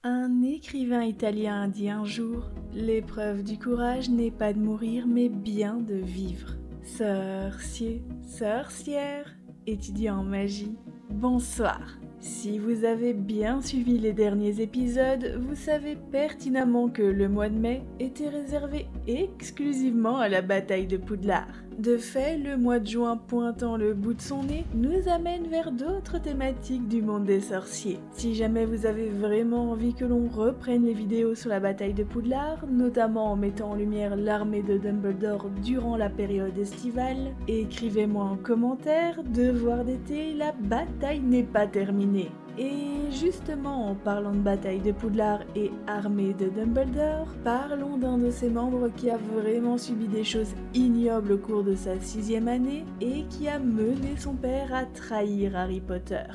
Un écrivain italien a dit un jour: l'épreuve du courage n'est pas de mourir, mais bien de vivre. Sorcier, sorcière, étudiant en magie, bonsoir. Si vous avez bien suivi les derniers épisodes, vous savez pertinemment que le mois de mai était réservé exclusivement à la bataille de Poudlard. De fait, le mois de juin pointant le bout de son nez nous amène vers d'autres thématiques du monde des sorciers. Si jamais vous avez vraiment envie que l'on reprenne les vidéos sur la bataille de Poudlard, notamment en mettant en lumière l'armée de Dumbledore durant la période estivale, écrivez-moi en commentaire, devoir d'été, la bataille n'est pas terminée. Et justement, en parlant de bataille de Poudlard et armée de Dumbledore, parlons d'un de ses membres qui a vraiment subi des choses ignobles au cours de sa 6e année et qui a mené son père à trahir Harry Potter.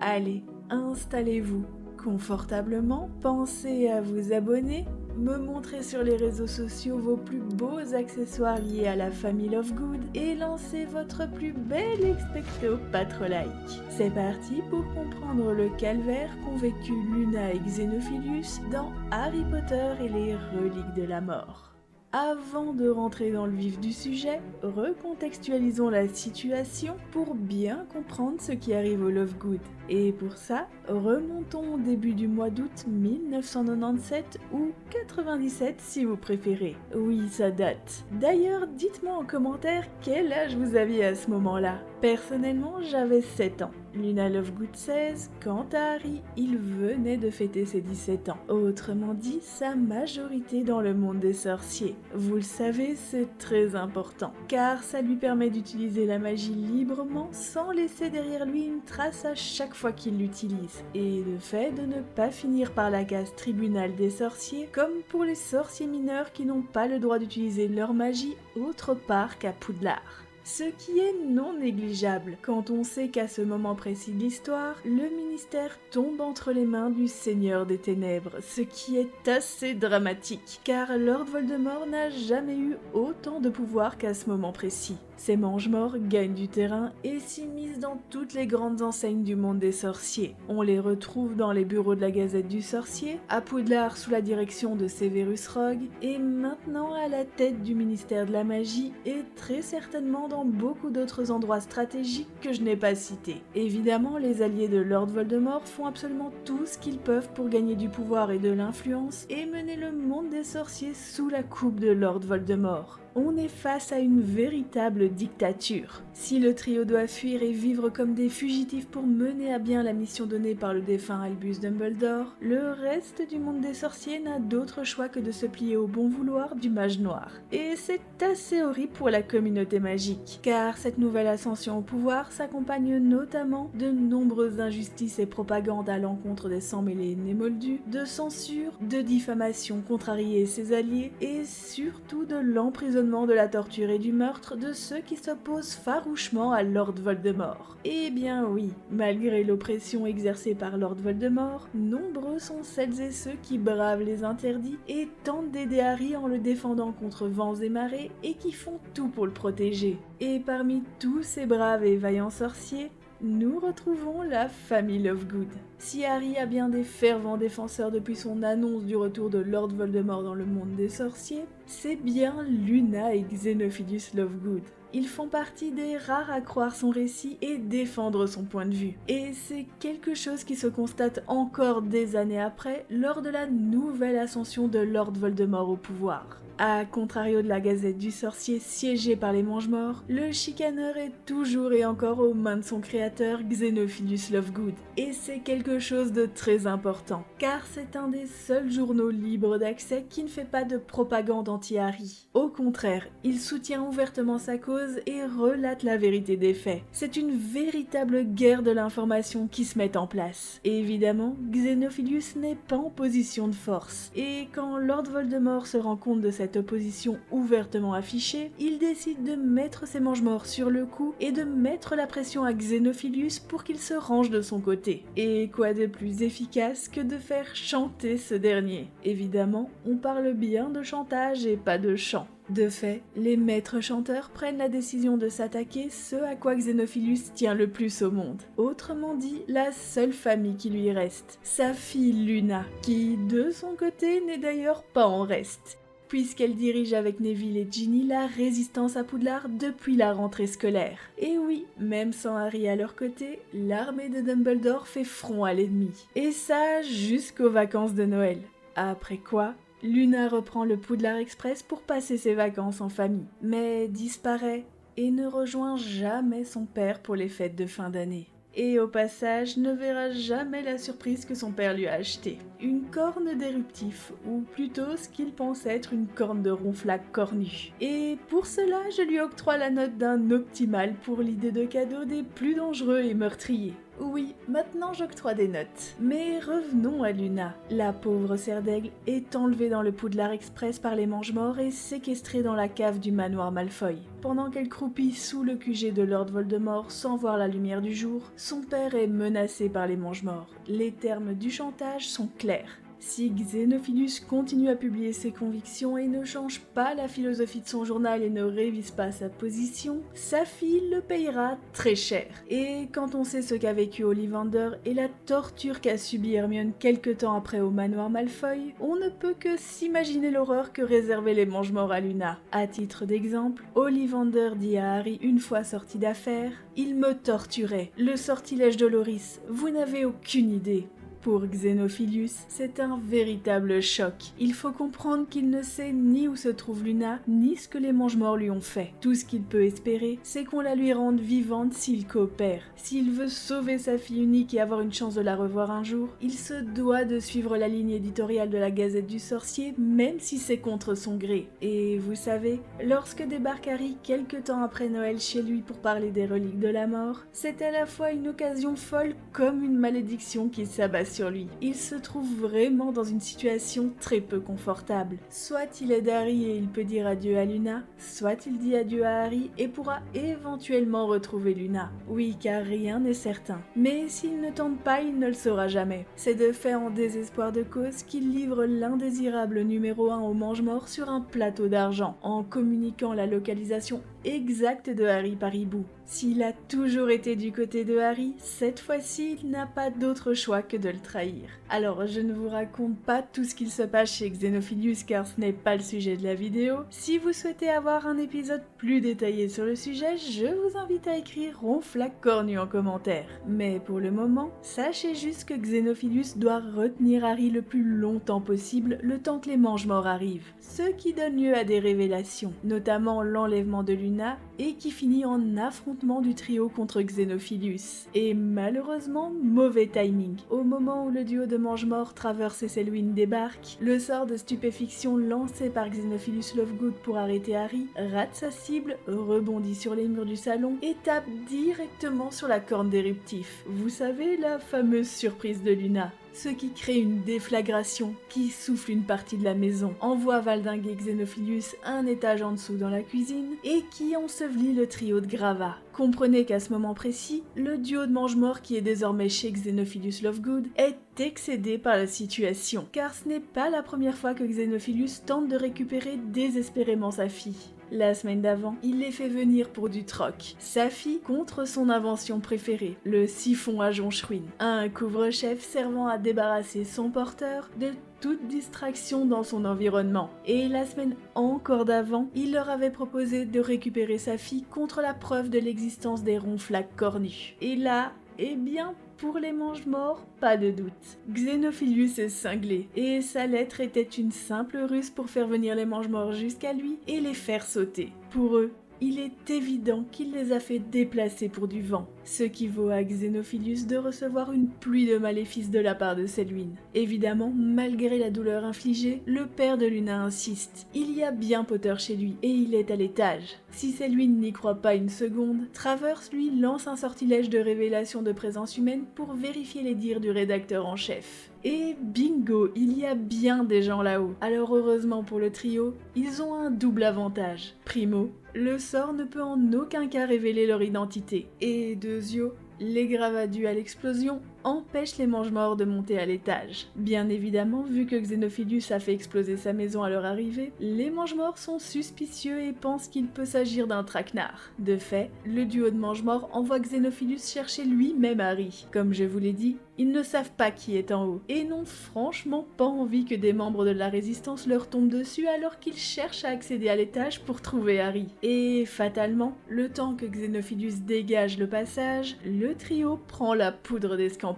Allez, installez-vous confortablement, pensez à vous abonner, me montrer sur les réseaux sociaux vos plus beaux accessoires liés à la famille Lovegood et lancez votre plus bel expecto patrolike. C'est parti pour comprendre le calvaire qu'ont vécu Luna et Xenophilius dans Harry Potter et les reliques de la mort. Avant de rentrer dans le vif du sujet, recontextualisons la situation pour bien comprendre ce qui arrive au Lovegood. Et pour ça, remontons au début du mois d'août 1997 ou 97 si vous préférez. Oui, ça date. D'ailleurs, dites-moi en commentaire quel âge vous aviez à ce moment-là. Personnellement, j'avais 7 ans. Luna Lovegood 16, quant à Harry, il venait de fêter ses 17 ans. Autrement dit, sa majorité dans le monde des sorciers. Vous le savez, c'est très important, car ça lui permet d'utiliser la magie librement sans laisser derrière lui une trace à chaque fois qu'il l'utilise. Et le fait de ne pas finir par la case tribunal des sorciers, comme pour les sorciers mineurs qui n'ont pas le droit d'utiliser leur magie autre part qu'à Poudlard. Ce qui est non négligeable quand on sait qu'à ce moment précis de l'histoire, le ministère tombe entre les mains du Seigneur des Ténèbres, ce qui est assez dramatique, car Lord Voldemort n'a jamais eu autant de pouvoir qu'à ce moment précis. Ces mange-morts gagnent du terrain et s'immiscent dans toutes les grandes enseignes du monde des sorciers. On les retrouve dans les bureaux de la Gazette du Sorcier, à Poudlard sous la direction de Severus Rogue, et maintenant à la tête du ministère de la Magie, et très certainement dans beaucoup d'autres endroits stratégiques que je n'ai pas cités. Évidemment, les alliés de Lord Voldemort font absolument tout ce qu'ils peuvent pour gagner du pouvoir et de l'influence, et mener le monde des sorciers sous la coupe de Lord Voldemort. On est face à une véritable dictature. Si le trio doit fuir et vivre comme des fugitifs pour mener à bien la mission donnée par le défunt Albus Dumbledore, le reste du monde des sorciers n'a d'autre choix que de se plier au bon vouloir du mage noir. Et c'est assez horrible pour la communauté magique, car cette nouvelle ascension au pouvoir s'accompagne notamment de nombreuses injustices et propagandes à l'encontre des sang-mêlés et Némoldus, de censure, de diffamation contre Harry et ses alliés, et surtout de l'emprisonnement de la torture et du meurtre de ceux qui s'opposent farouchement à Lord Voldemort. Eh bien oui, malgré l'oppression exercée par Lord Voldemort, nombreux sont celles et ceux qui bravent les interdits et tentent d'aider Harry en le défendant contre vents et marées et qui font tout pour le protéger. Et parmi tous ces braves et vaillants sorciers, nous retrouvons la famille Lovegood. Si Harry a bien des fervents défenseurs depuis son annonce du retour de Lord Voldemort dans le monde des sorciers, c'est bien Luna et Xenophilius Lovegood. Ils font partie des rares à croire son récit et défendre son point de vue. Et c'est quelque chose qui se constate encore des années après, lors de la nouvelle ascension de Lord Voldemort au pouvoir. A contrario de la Gazette du Sorcier siégée par les Mange-Morts, le chicaneur est toujours et encore aux mains de son créateur Xenophilius Lovegood. Et c'est quelque chose de très important, car c'est un des seuls journaux libres d'accès qui ne fait pas de propagande anti-Harry. Au contraire, il soutient ouvertement sa cause et relate la vérité des faits. C'est une véritable guerre de l'information qui se met en place. Et évidemment, Xenophilius n'est pas en position de force. Et quand Lord Voldemort se rend compte de cette cette opposition ouvertement affichée, il décide de mettre ses mange-morts sur le coup et de mettre la pression à Xenophilius pour qu'il se range de son côté. Et quoi de plus efficace que de faire chanter ce dernier? Évidemment, on parle bien de chantage et pas de chant. De fait, les maîtres chanteurs prennent la décision de s'attaquer ce à quoi Xenophilius tient le plus au monde. Autrement dit, la seule famille qui lui reste, sa fille Luna, qui, de son côté, n'est d'ailleurs pas en reste, puisqu'elle dirige avec Neville et Ginny la résistance à Poudlard depuis la rentrée scolaire. Et oui, même sans Harry à leur côté, l'armée de Dumbledore fait front à l'ennemi. Et ça jusqu'aux vacances de Noël. Après quoi, Luna reprend le Poudlard Express pour passer ses vacances en famille, mais disparaît et ne rejoint jamais son père pour les fêtes de fin d'année. Et au passage, ne verra jamais la surprise que son père lui a achetée. Une corne d'éruptif, ou plutôt ce qu'il pense être une corne de ronflac cornu. Et pour cela, je lui octroie la note d'un optimal pour l'idée de cadeau des plus dangereux et meurtriers. Oui, maintenant j'octroie des notes. Mais revenons à Luna. La pauvre serre d'aigle est enlevée dans le Poudlard Express par les Mange-Morts et séquestrée dans la cave du manoir Malfoy. Pendant qu'elle croupit sous le QG de Lord Voldemort sans voir la lumière du jour, son père est menacé par les Mange-Morts. Les termes du chantage sont clairs. Si Xenophilius continue à publier ses convictions et ne change pas la philosophie de son journal et ne révise pas sa position, sa fille le payera très cher. Et quand on sait ce qu'a vécu Ollivander et la torture qu'a subie Hermione quelque temps après au manoir Malfoy, on ne peut que s'imaginer l'horreur que réservaient les Mange-Morts à Luna. À titre d'exemple, Ollivander dit à Harry une fois sorti d'affaire « Il me torturait, le sortilège de Loris, vous n'avez aucune idée ». Pour Xenophilius, c'est un véritable choc. Il faut comprendre qu'il ne sait ni où se trouve Luna, ni ce que les Mange-Morts lui ont fait. Tout ce qu'il peut espérer, c'est qu'on la lui rende vivante s'il coopère. S'il veut sauver sa fille unique et avoir une chance de la revoir un jour, il se doit de suivre la ligne éditoriale de la Gazette du Sorcier, même si c'est contre son gré. Et vous savez, lorsque débarque Harry quelque temps après Noël chez lui pour parler des reliques de la mort, c'est à la fois une occasion folle comme une malédiction qui s'abat sur lui. Il se trouve vraiment dans une situation très peu confortable. Soit il aide Harry et il peut dire adieu à Luna, soit il dit adieu à Harry et pourra éventuellement retrouver Luna. Oui, car rien n'est certain. Mais s'il ne tente pas, il ne le saura jamais. C'est de fait en désespoir de cause qu'il livre l'indésirable numéro 1 au Mange-Morts sur un plateau d'argent, en communiquant la localisation exacte de Harry par hibou. S'il a toujours été du côté de Harry, cette fois-ci, il n'a pas d'autre choix que de le trahir. Alors, je ne vous raconte pas tout ce qu'il se passe chez Xenophilius car ce n'est pas le sujet de la vidéo. Si vous souhaitez avoir un épisode plus détaillé sur le sujet, je vous invite à écrire ronflac cornu en commentaire. Mais pour le moment, sachez juste que Xenophilius doit retenir Harry le plus longtemps possible, le temps que les Mange-Morts arrivent. Ce qui donne lieu à des révélations, notamment l'enlèvement de Luna, et qui finit en affrontement du trio contre Xenophilius. Et malheureusement, mauvais timing. Au moment où le duo de Mange-Morts traverse et Selwyn débarque, le sort de stupéfiction lancé par Xenophilius Lovegood pour arrêter Harry rate sa cible, rebondit sur les murs du salon et tape directement sur la corne d'éruptif. Vous savez, la fameuse surprise de Luna. Ce qui crée une déflagration qui souffle une partie de la maison, envoie valdinguer Xenophilius un étage en dessous dans la cuisine et qui ensevelit le trio de Gravats. Comprenez qu'à ce moment précis, le duo de Mange-Morts qui est désormais chez Xenophilius Lovegood est excédé par la situation, car ce n'est pas la première fois que Xenophilius tente de récupérer désespérément sa fille. La semaine d'avant, il les fait venir pour du troc. Sa fille contre son invention préférée, le siphon à jonchouine. Un couvre-chef servant à débarrasser son porteur de toute distraction dans son environnement. Et la semaine encore d'avant, il leur avait proposé de récupérer sa fille contre la preuve de l'existence des ronflacs cornus. Et là, eh bien, pour les Mange-Morts, pas de doute. Xenophilius est cinglé, et sa lettre était une simple ruse pour faire venir les Mange-Morts jusqu'à lui et les faire sauter. Pour eux, il est évident qu'il les a fait déplacer pour du vent. ce qui vaut à Xenophilius de recevoir une pluie de maléfices de la part de Selwyn. Évidemment, malgré la douleur infligée, le père de Luna insiste. Il y a bien Potter chez lui et il est à l'étage. Si Selwyn n'y croit pas une seconde, Travers lui lance un sortilège de révélation de présence humaine pour vérifier les dires du rédacteur en chef. Et bingo, il y a bien des gens là-haut. Alors heureusement pour le trio, ils ont un double avantage. Primo, le sort ne peut en aucun cas révéler leur identité. Et deuxio, les gravats dus à l'explosion empêchent les mange-morts de monter à l'étage. Bien évidemment, vu que Xenophilius a fait exploser sa maison à leur arrivée, les mange-morts sont suspicieux et pensent qu'il peut s'agir d'un traquenard. De fait, le duo de mange-morts envoie Xenophilius chercher lui-même Harry. Comme je vous l'ai dit, ils ne savent pas qui est en haut, et n'ont franchement pas envie que des membres de la résistance leur tombent dessus alors qu'ils cherchent à accéder à l'étage pour trouver Harry. Et fatalement, le temps que Xenophilius dégage le passage, le trio prend la poudre d'escampette.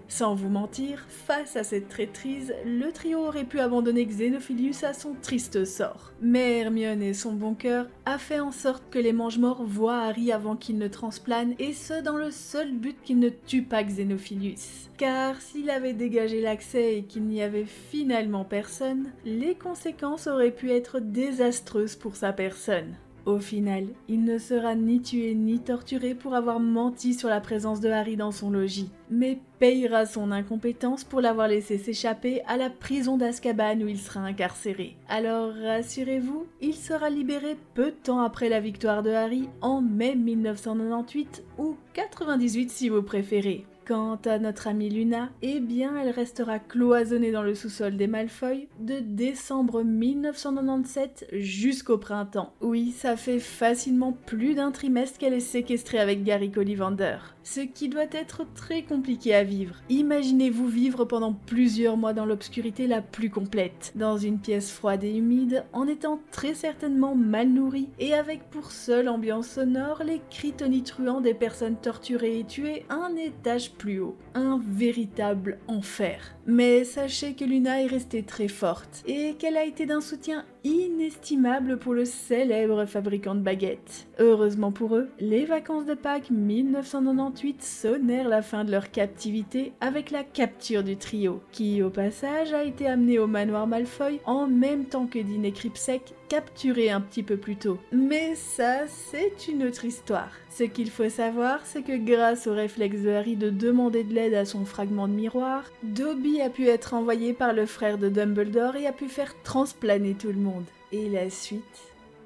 Sans vous mentir, face à cette traîtrise, le trio aurait pu abandonner Xenophilius à son triste sort. Mais Hermione et son bon cœur a fait en sorte que les mange-morts voient Harry avant qu'il ne transplane, et ce dans le seul but qu'il ne tue pas Xenophilius. Car s'il avait dégagé l'accès et qu'il n'y avait finalement personne, les conséquences auraient pu être désastreuses pour sa personne. Au final, il ne sera ni tué ni torturé pour avoir menti sur la présence de Harry dans son logis, mais payera son incompétence pour l'avoir laissé s'échapper à la prison d'Azkaban où il sera incarcéré. Alors rassurez-vous, il sera libéré peu de temps après la victoire de Harry en mai 1998 ou 98 si vous préférez. Quant à notre amie Luna, eh bien elle restera cloisonnée dans le sous-sol des Malfoy de décembre 1997 jusqu'au printemps. Oui, ça fait facilement plus d'un trimestre qu'elle est séquestrée avec Gary Ollivander. Ce qui doit être très compliqué à vivre. Imaginez-vous vivre pendant plusieurs mois dans l'obscurité la plus complète, dans une pièce froide et humide, en étant très certainement mal nourri, et avec pour seule ambiance sonore les cris tonitruants des personnes torturées et tuées un étage plus haut. Un véritable enfer. Mais sachez que Luna est restée très forte, et qu'elle a été d'un soutien inestimable pour le célèbre fabricant de baguettes. Heureusement pour eux, les vacances de Pâques 1998 sonnèrent la fin de leur captivité avec la capture du trio, qui au passage a été amené au manoir Malfoy en même temps que Dean et Kripsek, capturés un petit peu plus tôt. Mais ça, c'est une autre histoire. Ce qu'il faut savoir, c'est que grâce au réflexe de Harry de demander de l'aide à son fragment de miroir, Dobby a pu être envoyé par le frère de Dumbledore et a pu faire transplaner tout le monde. Et la suite,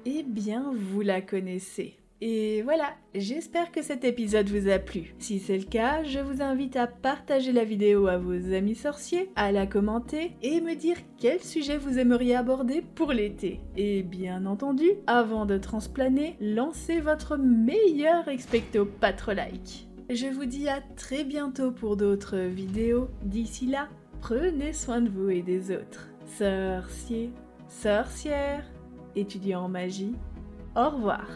eh bien, vous la connaissez. Et voilà, j'espère que cet épisode vous a plu. Si c'est le cas, je vous invite à partager la vidéo à vos amis sorciers, à la commenter et me dire quel sujet vous aimeriez aborder pour l'été. Et bien entendu, avant de transplaner, lancez votre meilleur expecto patro-like. Je vous dis à très bientôt pour d'autres vidéos. D'ici là, prenez soin de vous et des autres. Sorciers, sorcières, étudiants en magie, au revoir.